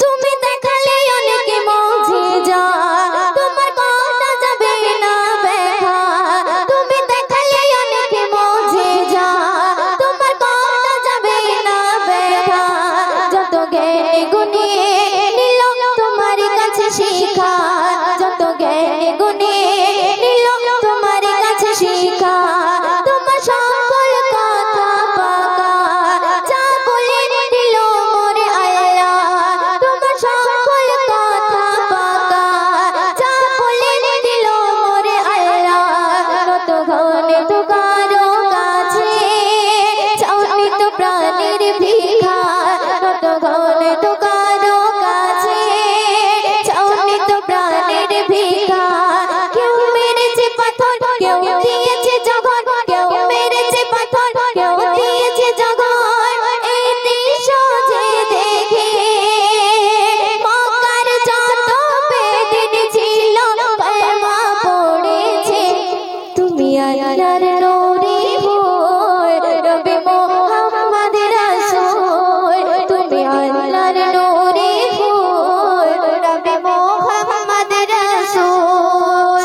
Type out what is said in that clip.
তুমি দেখালে অনেক মুজিজা তোমার কোটা যাবে না দেখা তুমি দেখালে অনেক মুজিজা তোমার কোটা যাবে না দেখা যত জ্ঞানী গুণী নিল তোমার কাছে শিক্ষা যত জ্ঞানী গুণী নিল তোমার কাছে শিক্ষা তোমার সকল কথা পাকা যা বলে দিল মোরে আল্লাহ তোমার সকল কথা পাকা যা বলে দিল মোরে আল্লাহ কত ঘনে তো কারো কাছে চাওনি তো প্রাণের ভিক্ষা কত ঘনে তো কারো কাছে চাওনি তো প্রাণের ভিক্ষা কেউ মেরেছে পাথর কেউ দিয়েছে জগৎ কেউ মেরেছে পাথর কেউ দিয়েছে জগৎ এই দৃশ্য যে দেখে মক্কার যত বেদিন ছিল কলমা পড়েছে তুমি আল্লাহর নূরে হয়ে নবী মুহাম্মদ রাসূল তুমি আল্লাহর নূরে হয়ে নবী মুহাম্মদ রাসূল